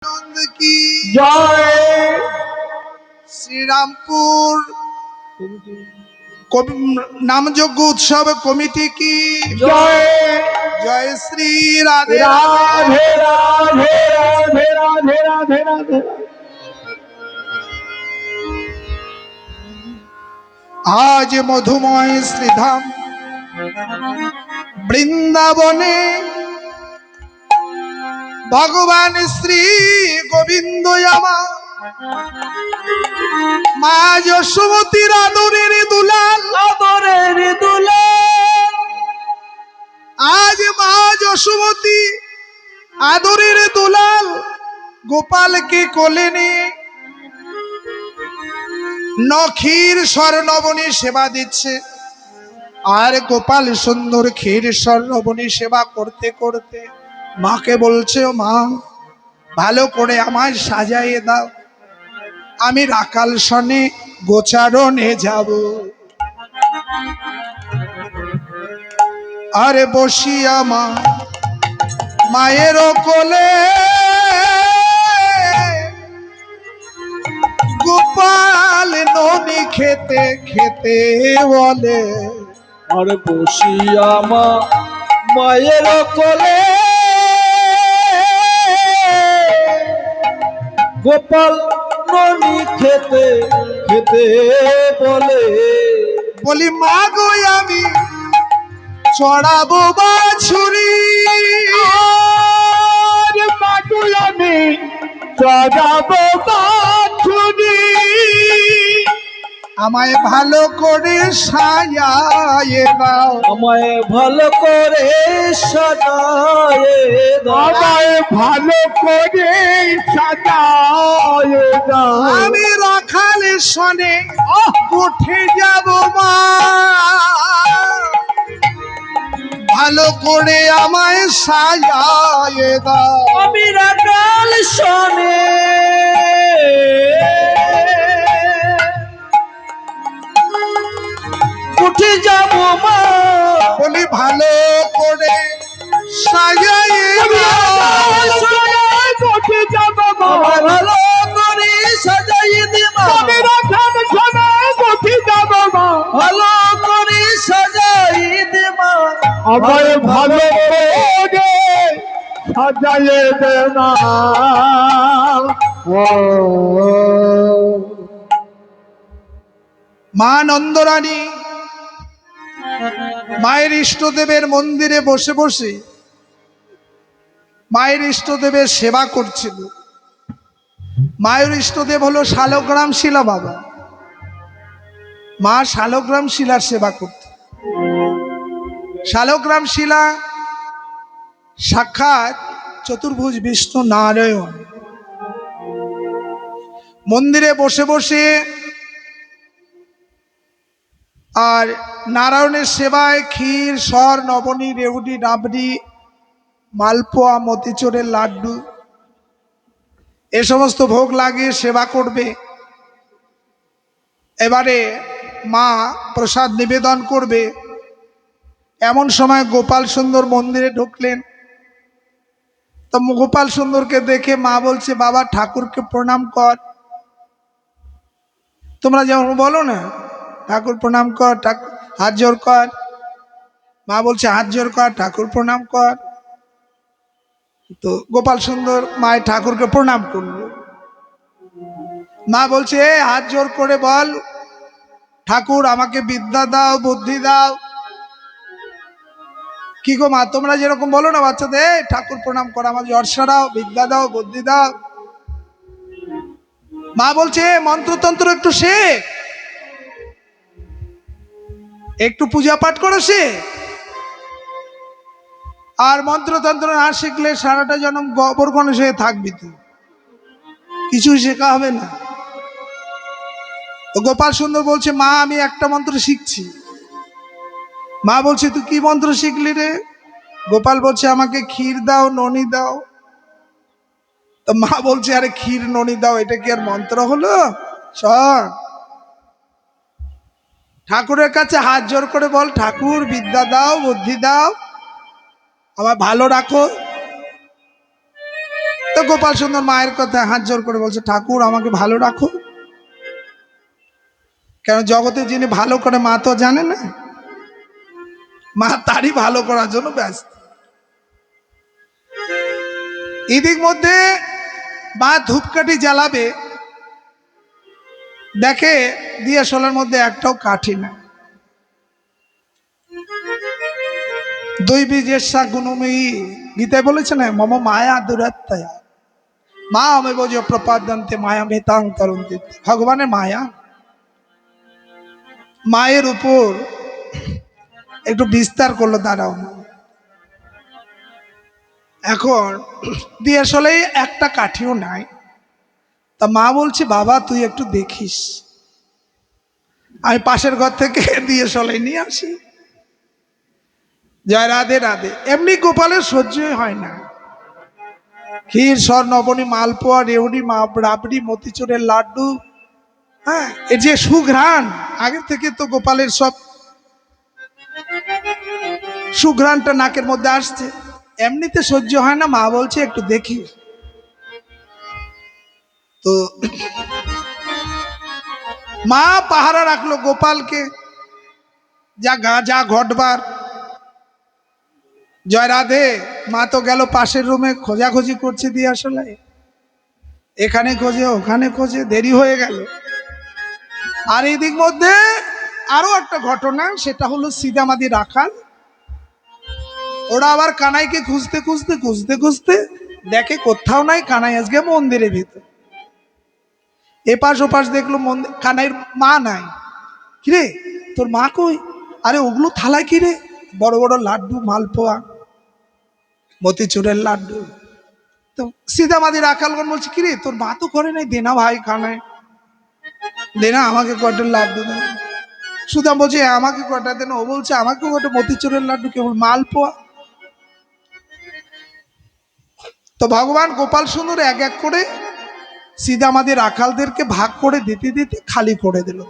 आनंद की जय श्रीरामपुर नामयज्ञ उत्सव कमिटी की जय जय श्री राधे राधे राधे राधे राधे राधे राधे। आज मधुमय श्रीधाम वृंदावने भगवान श्री गोविंद यामा মা যশোমতীর আদরের দুলাল আদরের দুলাল আজ মা যশোমতী আদরের দুলাল গোপালকে কোলে নিয়ে নখীর স্বর্ণবনী সেবা দিচ্ছে। আর গোপাল সুন্দর ক্ষীর স্বর্ণবনী সেবা করতে করতে মাকে বলছে, ও মা, ভালো করে আমায় সাজাইয়ে দাও, আমি রাখাল সনে গোচারণে যাব। আরে বসিয়া মা মায়ের কোলে গোপাল ননি খেতে খেতে বলে, আর বসিয়া মা মায়ের কোলে গোপাল ননি খেতে খেতে বলে, বলি মা গো আমি চড়াবো বাছুরি, আর মাগো আমি চড়াবো বাছুরি, আমায় ভালো করে সাজায়ে দাও, আমায় ভালো করে সাজায়ে দাও, আমায় ভালো করে সাজায়ে দাও, আমি রাখাল সনে উঠে যাব মা, ভালো করে আমায় সাজায়ে দাও। আমি রাখাল সনে উঠে যাব মা, বলি ভালো করে সাজায়ে দাও, উঠে যাব মা, ভালো করে সাজাই দিব, আমি রাখাল সনে উঠে যাব মা, ভালো করে সাজাই দিব, আমায় ভালো করে সাজাইয়ে দে না। মা নন্দরানী মায়ের ইষ্টদেবের মন্দিরে বসে বসে মায়ের ইষ্টদেবের সেবা করছিল। মায়ের ইষ্টদেব হলো শালগ্রাম শিলা বাবা। মা শালগ্রাম শিলার সেবা করত। শালগ্রাম শিলা সাক্ষাৎ চতুর্ভুজ বিষ্ণু নারায়ণ। মন্দিরে বসে বসে আর নারায়ণের সেবায় ক্ষীর স্বর নবনী রেউডি রাবড়ি মালপোয়া মতিচুরের লাড্ডু এ সমস্ত ভোগ লাগিয়ে সেবা করবে। এবারে মা প্রসাদ নিবেদন করবে। এমন সময় গোপাল সুন্দর মন্দিরে ঢুকলেন। তো গোপাল সুন্দরকে দেখে মা বলছে, বাবা ঠাকুরকে প্রণাম কর। তোমরা যেমন বলো না, ঠাকুর প্রণাম কর, হাত জোর কর। মা বলছে হাত জোর কর, ঠাকুর প্রণাম কর। তো গোপাল সুন্দর মায়ের ঠাকুরকে প্রণাম করলো। মা বলছে হাত জোর করে বল, ঠাকুর আমাকে বিদ্যা দাও, বুদ্ধি দাও। কি গো মা, তোমরা যেরকম বলো না বাচ্চাদের ঠাকুর প্রণাম কর, আমার জ্বর সারাও, বিদ্যা দাও, বুদ্ধি দাও। মা বলছে মন্ত্রতন্ত্র একটু শেখ, একটু পূজা পাঠ করো সে। আর মন্ত্রতন্ত্র না শিখলে সারাটা জন্ম গোবর গণেশ হয়ে থাকবি, তুই কিছুই শেখা হবে না। তো গোপাল সুন্দর বলছে, মা আমি একটা মন্ত্র শিখছি। মা বলছে তুই কি মন্ত্র শিখলি রে? গোপাল বলছে আমাকে ক্ষীর দাও, ননি দাও। তো মা বলছে আরে ক্ষীর ননি দাও এটা কি আর মন্ত্র হলো? শোন, ঠাকুরের কাছে হাত জোর করে বল, ঠাকুর বিদ্যা দাও, বুদ্ধি দাও, আমার ভালো রাখো। তো গোপাল সুন্দর মায়ের কথায় হাত জোর করে বলছে, ঠাকুর আমাকে ভালো রাখো। কেন জগতে যিনি ভালো করে মা তো জানে না, মা তারই ভালো করার জন্য ব্যস্ত। এদিক মধ্যে মা ধূপকাঠি জ্বালাবে, দেখে দিয়ে শোলার মধ্যে একটাও কাঠি না। দুই বীজের গুণময়ী গীতায় বলেছে না, মম মায়া দুরাত্ময়া মা আমি বোঝ প্রপাদন্তে মায়া ভেতাং তরন্তি। ভগবানের মায়া, মায়ের উপর একটু বিস্তার করলো দাঁড়াও। এখন দিয়ে আসলে একটা কাঠিও নাই। তা মা বলছে, বাবা তুই একটু দেখিস, আমি পাশের ঘর থেকে দিয়ে সলাই নিয়ে আসি। জয় রাধে রাধে। এমনি গোপালের সহ্যই হয় না। ক্ষীর সর নবনী মালপোয়া রেউড়ি রাবড়ি মতিচুরের লাড্ডু, হ্যাঁ এর যে সুঘ্রাণ, আগের থেকে তো গোপালের সব সুঘ্রাণটা নাকের মধ্যে আসছে, এমনিতে সহ্য হয় না। মা বলছে একটু দেখি। তো মা পাহারা রাখলো গোপালকে, যা ঘটবার। জয় রাধে। মা তো গেল পাশের রুমে, খোঁজাখুঁজি করছে দিয়ে আসলে, এখানে খোঁজে ওখানে খোঁজে, দেরি হয়ে গেল। আর এদিক মধ্যে আরো একটা ঘটনা, সেটা হলো সিদামাদি রাখাল, ওরা আবার কানাইকে খুঁজতে খুঁজতে খুঁজতে খুঁজতে দেখে কোথাও নাই। কানাই আজকে মন্দিরের ভিতর, এপাশ ওপাশ দেখলো, কানাইয়ের মা নাই। কিরে তোর মা কই? আরে ওগুলো থালায় কিরে, বড় বড় লাড্ডু মালপোয়া মতিচুরের লাড্ডু। তো সিদামাদি রাখালগণ বলছে, কিরে তোর মা তো করে নাই, দেনা ভাই কানাই, দেনা আমাকে কয়টা লাড্ডু দেন। সুদাম বলছে আমাকে কয়টা দেন। ও বলছে আমাকে কয়টা মতিচুরের লাড্ডু, কেবল মালপোয়া। তো ভগবান গোপাল সুন্দর এক এক করে সিদামাদি রাখালদেরকে ভাগ করে দিতে দিতে খালি করে দিল।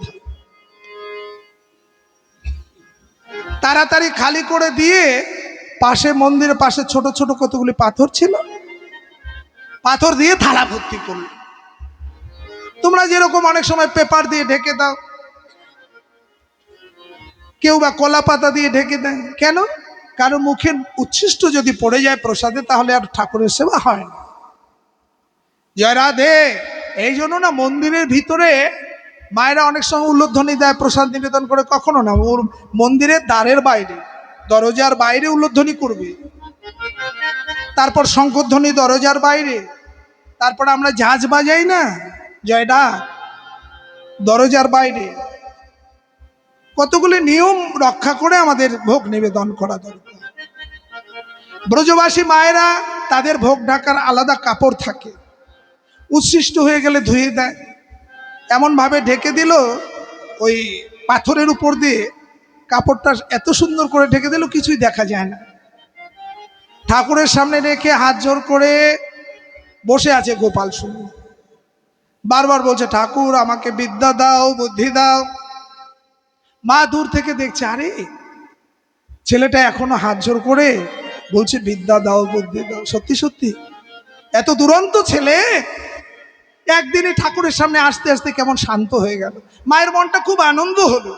তাড়াতাড়ি খালি করে দিয়ে পাশে মন্দিরের পাশে ছোট ছোট কতগুলি পাথর ছিল, পাথর দিয়ে থালা ভর্তি করলো। তোমরা যেরকম অনেক সময় পেপার দিয়ে ঢেকে দাও, কেউ বা কলা পাতা দিয়ে ঢেকে দেয়, কেন? কারো মুখের উচ্ছিষ্ট যদি পড়ে যায় প্রসাদে, তাহলে আর ঠাকুরের সেবা হয় না। জয় রাধে। এই জন্য না মন্দিরের ভিতরে মায়েরা অনেক সময় উল্লোধ্বনি দেয় প্রসাদ নিবেদন করে, কখনো না ওর মন্দিরের দ্বারের বাইরে, দরজার বাইরে উল্লোধ্বনি করবে, তারপর শঙ্খধ্বনি দরজার বাইরে, তারপর আমরা ঝাঁঝ বাজাই না জয়ডা, দরজার বাইরে। কতগুলি নিয়ম রক্ষা করে আমাদের ভোগ নিবেদন করা দরকার। ব্রজবাসী মায়েরা তাদের ভোগ ঢাকার আলাদা কাপড় থাকে, উচ্ছিষ্ট হয়ে গেলে ধুয়ে দেয়, এমন ভাবে ঢেকে দিল, ওই পাথরের উপর দিয়ে কাপড়টা এত সুন্দর করে ঢেকে দিল কিছুই দেখা যায় না। ঠাকুরের সামনে রেখে হাত জোর করে বসে আছে গোপাল সুন্দর, বারবার বলছে, ঠাকুর আমাকে বিদ্যা দাও, বুদ্ধি দাও। মা দূর থেকে দেখছে, আরে ছেলেটা এখনো হাত জোর করে বলছে বিদ্যা দাও, বুদ্ধি দাও। সত্যি সত্যি এত দুরন্ত ছেলে একদিনে ঠাকুরের সামনে আসতে আসতে কেমন শান্ত হয়ে গেল। মায়ের মনটা খুব আনন্দ হলো,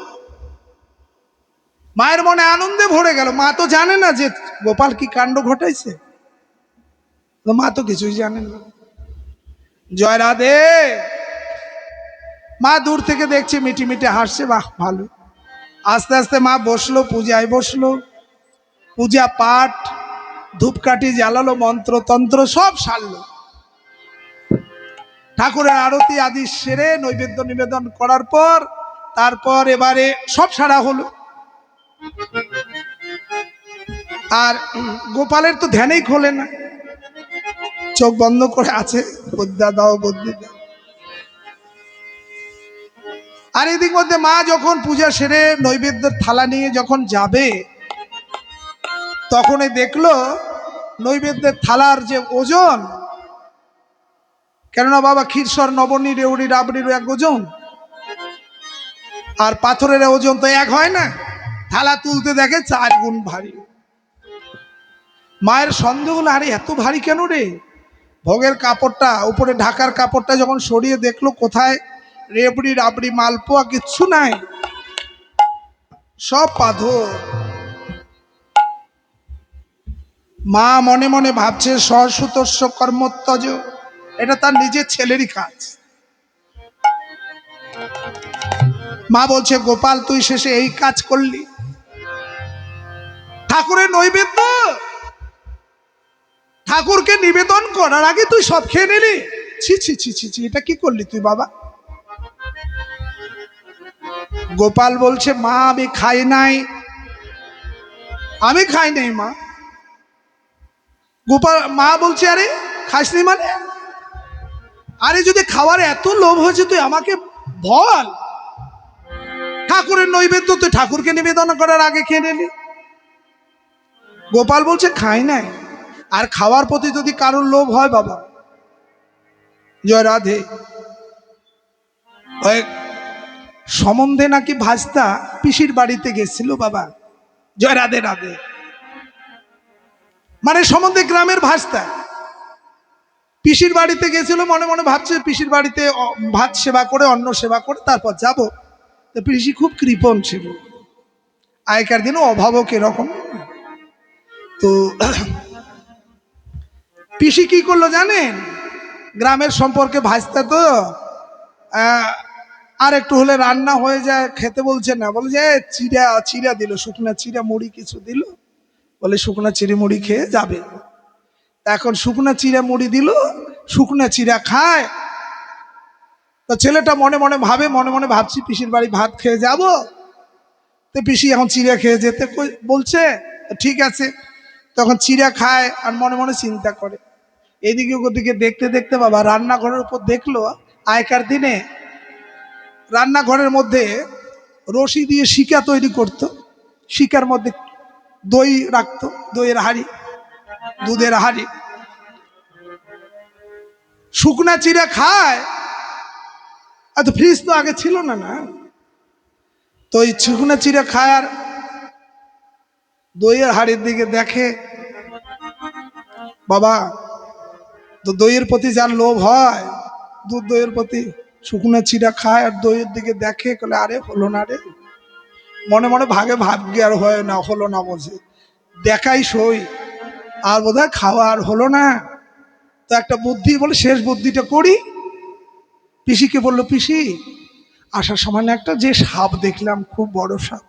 মায়ের মনে আনন্দে ভরে গেল। মা তো জানে না যে গোপাল কি কাণ্ড ঘটাইছে, মা তো কিছুই জানে না। জয় রাধে। মা দূর থেকে দেখছে, মিটি মিটি হাসছে, বাহ ভালো। আস্তে আস্তে মা বসলো, পূজায় বসলো, পূজা পাঠ ধূপকাঠি জ্বালালো, মন্ত্রতন্ত্র সব সারলো। ঠাকুরের আরতি আদি সেরে নৈবেদ্য নিবেদন করার পর তারপর এবারে সব সারা হলো। আর গোপালের তো ধ্যানেই খোলে না, চোখ বন্ধ করে আছে, বুদ্ধা দাও, বুদ্ধি দাও। আর এদিক মধ্যে মা যখন পূজা সেরে নৈবেদ্যের থালা নিয়ে যখন যাবে, তখনই দেখলো নৈবেদ্যের থালার যে ওজন, কেননা বাবা ক্ষীরসর নবনী রেউড়ি রাবড়ির এক ওজন, আর পাথরের ওজন তো এক হয় না। থালা তুলতে দেখে 4 গুণ ভারী। মায়ের সন্দেহ হলো, আরে এত ভারী কেন রে? ভোগের কাপড়টা উপরে ঢাকার কাপড়টা যখন সরিয়ে দেখলো কোথায় রেবড়ি রাবড়ি মালপোয়া কিচ্ছু নাই, সব পাথর। মা মনে মনে ভাবছে সহসুতস্য কর্মত্যাজ, এটা তার নিজের ছেলেরই কাজ। মা বলছে গোপাল তুই শেষে এই কাজ করলি, ঠাকুরের নৈবেদ্য ঠাকুরকে নিবেদন করার আগে তুই সব খেয়ে নিলি, ছি ছি ছি ছি ছি, এটা কি করলি তুই বাবা? গোপাল বলছে মা আমি খাই নাই, আমি খাই নাই মা। গোপাল মা বলছে আরে খাসনি মানে? আরে যদি খাওয়ার এত লোভ হয়েছে তুই আমাকে বল, ঠাকুরের নৈবেদ্য তুই ঠাকুরকে নিবেদন করার আগে খেয়ে নিলি। গোপাল বলছে খাই নাই। আর খাওয়ার প্রতি যদি কারোর লোভ হয় বাবা, জয় রাধে, ওই সম্বন্ধে নাকি ভাজতা পিসির বাড়িতে গেছিল বাবা, জয় রাধে রাধে, মানে সম্বন্ধে গ্রামের ভাজতা পিসির বাড়িতে গেছিল, মনে মনে ভাবছে পিসির বাড়িতে ভাত সেবা করে অন্ন সেবা করে তারপর যাব। তো পিসি খুব কৃপণ ছিল, আগেকার দিনে অভাবও কিরকম। তো পিসি কি করলো জানেন, গ্রামের সম্পর্কে ভাজতা তো আর একটু হলে রান্না হয়ে যায়, খেতে বলছে না, বলে যে চিড়া চিড়া দিল, শুকনা চিড়া মুড়ি কিছু দিল, বলে শুকনা চিড়ি মুড়ি খেয়ে যাবে। এখন শুকনা চিড়া মুড়ি দিল, শুকনা চিড়া খায়। তো ছেলেটা মনে মনে ভাবে, মনে মনে ভাবছি পিসির বাড়ি ভাত খেয়ে যাব, তো পিসি এখন চিড়া খেয়ে যেতে বলছে, ঠিক আছে। তখন চিড়া খায় আর মনে মনে চিন্তা করে। এদিকে ওদিকে দেখতে দেখতে বাবা রান্নাঘরের উপর দেখলো, আগেকার দিনে রান্নাঘরের মধ্যে রশি দিয়ে শিকা তৈরি করতো, শিকার মধ্যে দই রাখতো, দইয়ের হাঁড়ি, দুধের হাঁড়ি। শুকনা চিড়া খায়, আর তো ফ্রিজ তো আগে ছিল না, না তো ওই শুকনা চিড়া খায় আর দইয়ের হাঁড়ির দিকে দেখে। বাবা তো দইয়ের প্রতি যার লোভ হয়, দুধ দইয়ের প্রতি, শুকনো চিড়া খায় আর দইয়ের দিকে দেখে, বলে আরে হলো না রে, মনে মনে ভাগে ভাগ্যে আর হয় না, হলো না, বলছে দেখাই সই, আর বোধহয় খাওয়া আর হলো না। তো একটা বুদ্ধি, বলে শেষ বুদ্ধিটা করি। পিসিকে বললো পিসি আসার সময় না একটা যে সাপ দেখলাম, খুব বড় সাপ।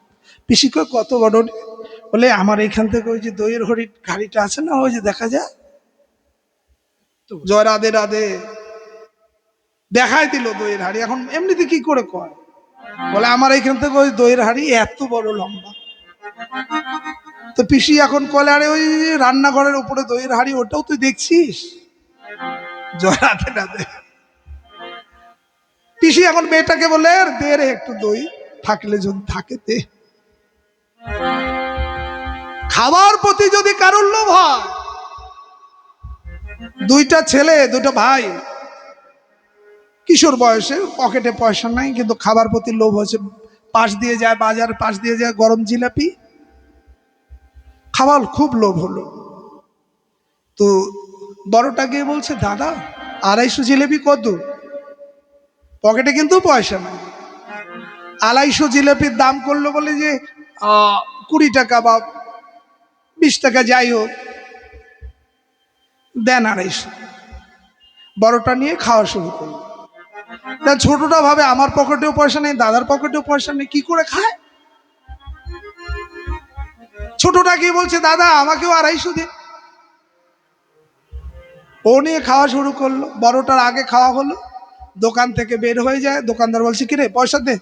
পিসিকে কত বড়? বলে আমার এখান থেকে ওই যে দইয়ের গাড়িটা আছে না, ওই যে দেখা যায়, জয় রাধে রাধে, দেখাই দিল দইয়ের হাড়ি। এখন এমনিতে কি করে কয়, বলে আমার এখান থেকে ওই দইয়ের হাড়ি এত বড় লম্বা। তো পিসি এখন কলে আরে ওই রান্নাঘরের উপরে দইয়ের হাড়ি, ওটাও তুই দেখছিস? জয় রাধে রাধে। পিসি এখন মেয়েটাকে বলে দে রে একটু দই, থাকলে যদি থাকে দে। খাবার প্রতি যদি কারোর লোভ হয়, দুইটা ছেলে দুটো ভাই কিশোর বয়সে, পকেটে পয়সা নাই কিন্তু খাবার প্রতি লোভ হয়েছে, পাশ দিয়ে যায় বাজার, পাশ দিয়ে যায় গরম জিলাপি, খাবার খুব লোভ হলো। তো বড়টা গিয়ে বলছে দাদা 250 জিলাপি কত? পকেটে কিন্তু পয়সা নাই। 250 জিলাপির দাম করলো বলে যে 20 টাকা বা 20 টাকা যাই হোক, দেন 250। বড়টা নিয়ে খাওয়া শুরু করলো। ছোটটা ভাবে আমার পকেটেও পয়সা নেই, দাদার পকেটেও পয়সা নেই, কি করে খায়? ছোটটা গিয়ে বলছে দাদা আমাকেও 250 দিন। ও নিয়ে খাওয়া শুরু করলো। বড়টার আগে খাওয়া হলো, দোকান থেকে বের হয়ে যায়, দোকানদার বলছে কিরে পয়সা দে।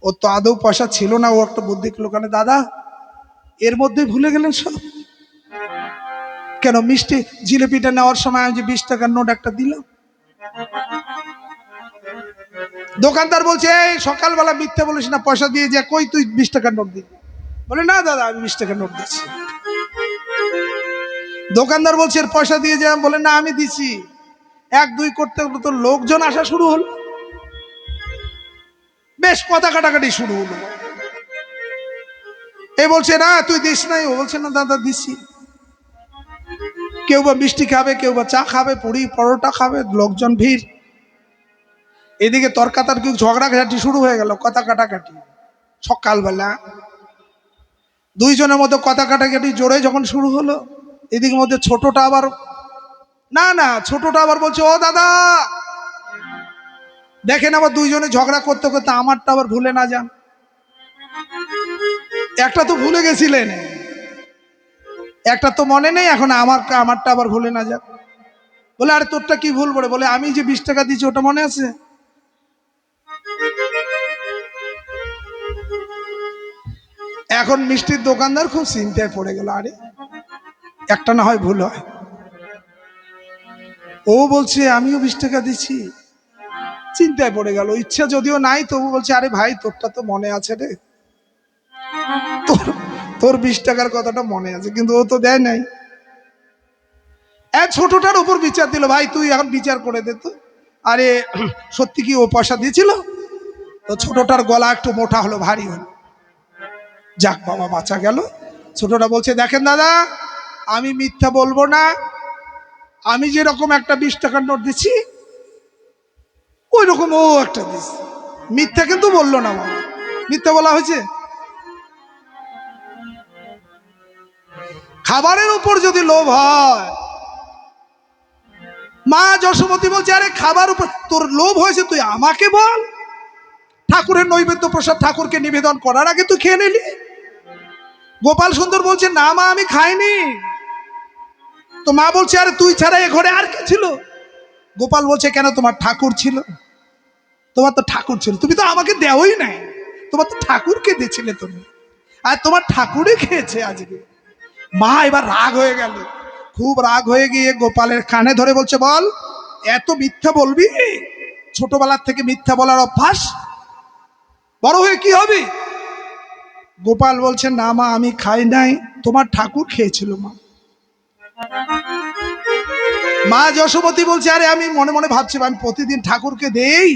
ও তো আদৌ পয়সা ছিল না, ও একটা বুদ্ধি করলো, কেন দাদা এর মধ্যে ভুলে গেলেন সব? কেন মিষ্টি জিলিপিটা নেওয়ার সময় আমি যে 20 টাকার নোট একটা দিলাম। দোকানদার বলছে এই সকালবেলা মিথ্যে বলিস না, পয়সা দিয়ে যা, কই তুই 20 টাকার নোট দিবি? বলে না দাদা আমি 20 টাকার নোট দিচ্ছি। দোকানদার বলছে এর পয়সা দিয়ে যা, বলে না আমি দিছি। 1-2 করতে তো লোকজন আসা শুরু হলো, বেশ কথা কাটাকাটি শুরু হলো। এ বলছে না তুই দিস নাই, ও বলছে না দাদা দিছি। কেউ বা মিষ্টি খাবে, কেউ বা চা খাবে, পুরি পরোটা খাবে, লোকজন ভিড়। এদিকে তর্কাতর্কি ঝগড়াঝাটি শুরু হয়ে গেল, কথা কাটাকাটি। সকালবেলা দুইজনের মধ্যে কথা কাটাকাটি জোরে যখন শুরু হলো, এদিকের মধ্যে ছোটটা আবার ছোটটা আবার বলছে, ও দাদা দেখেন আবার দুইজনে ঝগড়া করতে করতে আমারটা আবার ভুলে না যান। একটা তো ভুলে গেছিলেন, একটা তো মনে নেই, এখন আমারটা আবার ভুলে না যান। বলে আরে তোরটা কি ভুল করে? বলে আমি যে 20 টাকা দিয়েছি ওটা মনে আছে? এখন মিষ্টির দোকানদার খুব চিন্তায় পড়ে গেল, আরে একটা না হয় ভুল হয়। ও বলছে আমিও 20 টাকা দিচ্ছি। চিন্তায় পড়ে গেল, ইচ্ছা যদিও নাই তবু বলছে, আরে ভাই তোরটা তো মনে আছে রে, তোর তোর 20 টাকার কথাটা মনে আছে, কিন্তু ও তো দেয় নাই। ছোটটার উপর বিচার দিল, ভাই তুই এখন বিচার করে দে তো, আরে সত্যি কি ও পয়সা দিয়েছিল? তো ছোটটার গলা একটু মোটা হলো, ভারী হলো। যাক বাবা, বাঁচা গেল। ছোটটা বলছে, দেখেন দাদা আমি মিথ্যা বলবো না, আমি যেরকম একটা 20 টাকার নোট দিচ্ছি ওই রকম ও একটা দিচ্ছে। মিথ্যা কিন্তু বললো না। বাবা মিথ্যা বলা হয়েছে? খাবারের উপর যদি লোভ হয়, মা যশোমতী বলছে, আরে খাবার উপর তোর লোভ হয়েছে তুই আমাকে বল। ঠাকুরের নৈবেদ্য প্রসাদ ঠাকুরকে নিবেদন করার আগে তুই খেয়ে নিলি। গোপাল সুন্দর বলছে, না মা আমি খাইনি। তো মা বলছে, আরে তুই ছাড়া এ ঘরে আর কে ছিল? গোপাল বলছে, কেন তোমার ঠাকুর ছিল? তোমার তো ঠাকুর ছিল, তুমি তো আমাকে দেওই নাই, তোমার তো ঠাকুরকে দিয়েছিলে তুমি, আর তোমার ঠাকুরই খেয়েছে আজকে। মা এবার রাগ হয়ে গেল, খুব রাগ হয়ে গিয়ে গোপালের কানে ধরে বলছে, বল এত মিথ্যা বলবি? ছোটবেলার থেকে মিথ্যা বলার অভ্যাস, বড় হয়ে কি হবে? গোপাল বলছে, না মা আমি খাই নাই, তোমার ঠাকুর খেয়েছিল মা। মা যশোমতী বলছে, আরে আমি মনে মনে ভাবছি আমি প্রতিদিন ঠাকুরকে দেই,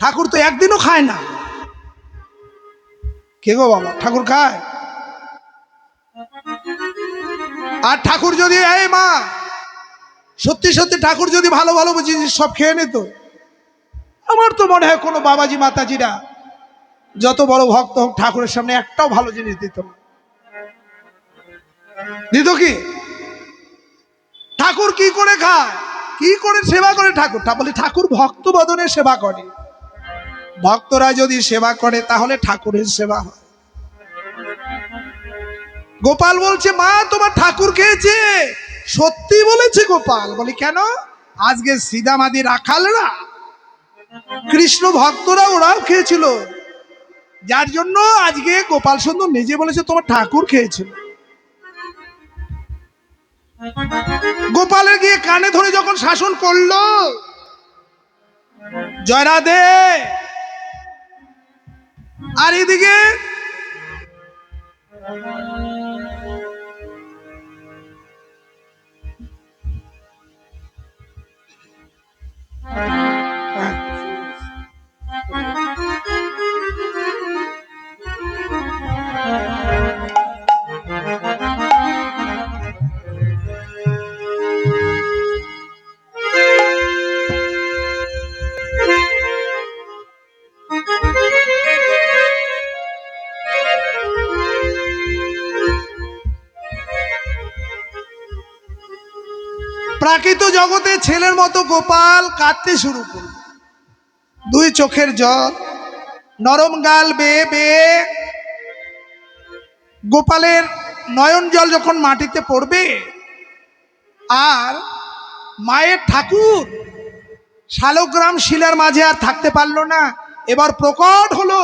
ঠাকুর তো একদিনও খায় না। কে গো বাবা, ঠাকুর খায়? আর ঠাকুর যদি, এই মা সত্যি সত্যি ঠাকুর যদি ভালো ভালো জিনিস সব খেয়ে নিত, আমার তো মনে হয় কোনো বাবাজি মাতাজিরা যত বড় ভক্ত হোক ঠাকুরের সামনে একটাও ভালো জিনিস দিত না। দিত কি? ঠাকুর কি করে খায়, কি করে সেবা করে ঠাকুর? বলে ঠাকুর ভক্ত বদনে সেবা করে, ভক্তরা যদি সেবা করে তাহলে ঠাকুরের সেবা হয়। গোপাল বলছে, মা তোমার ঠাকুর খেয়েছে। সত্যি বলেছে গোপাল। বলি কেন? আজকে সিদামাদি রাখালরা, কৃষ্ণ ভক্তরা, ওরাও খেয়েছিল, যার জন্য আজকে গোপাল সুন্দর নিজে বলেছে তোমার ঠাকুর খেয়েছিল। গোপালের গিয়ে কানে ধরে যখন শাসন করলো, জয়রাধে। আর এদিকে প্রাকৃত জগতে ছেলের মতো গোপাল কাঁদতে শুরু করল, দুই চোখের জল, নরম গাল বেয়ে বেয়ে গোপালের নয়ন জল যখন মাটিতে পড়বে, আর মায়ের ঠাকুর শালগ্রাম শিলার মাঝে আর থাকতে পারলো না। এবার প্রকট হলো,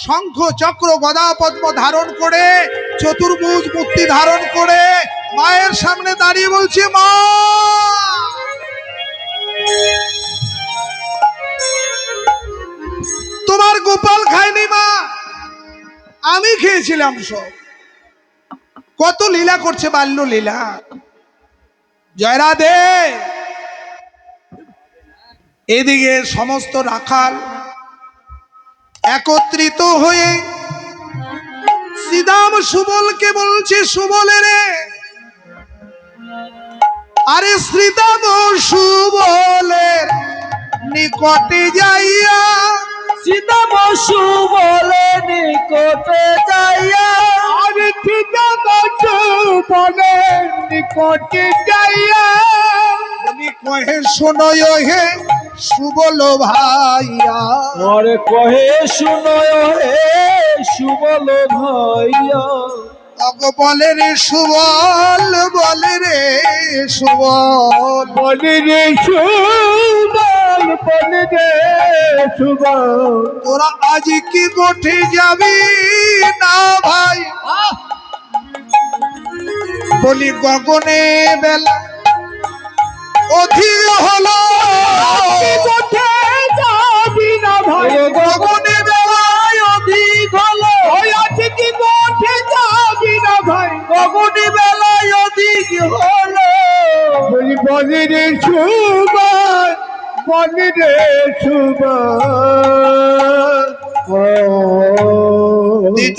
শঙ্খ চক্র গদা পদ্ম ধারণ করে, চতুর্ভুজ মূর্তি ধারণ করে মায়ের সামনে দাঁড়িয়ে বলছে, মা তোমার গোপাল খায়নি মা, আমি খেয়েছিলাম সব। কত লীলা করছে, বাল্য লীলা। জয়রাধে। এদিকে সমস্ত রাখাল একত্রিত হয়ে শ্রীদাম সুবলকে বলছে, সুবলে রে আরে শ্রীদাম সুবলের নিকটে যাইয়া সীতা বসু বলে নিকটে যাইয়া, আরে শ্রীদাম সুবলে নিকটে যাইয়া উনি কহে শোনো হে সুবল ভাইয়া, আরে কহে শুনো হে সুবল ভাইয়া, অগ বলে রে সুবল, বলে রে সুবল, বলে রে সুবল, বলে রে সুবল, তোরা আজ কি গোঠে যাবি না ভাই? বলি গগনে বেলা অধীর হলো, কোঠে যাবি না ভাই, গগনে বেলায় অধিক হলো, আজ কি কোঠে যাবি না ভাই, গগনে বেলায় অধিক হলো, বলি বলে রে সুবল, বলে রে সুবল, দিন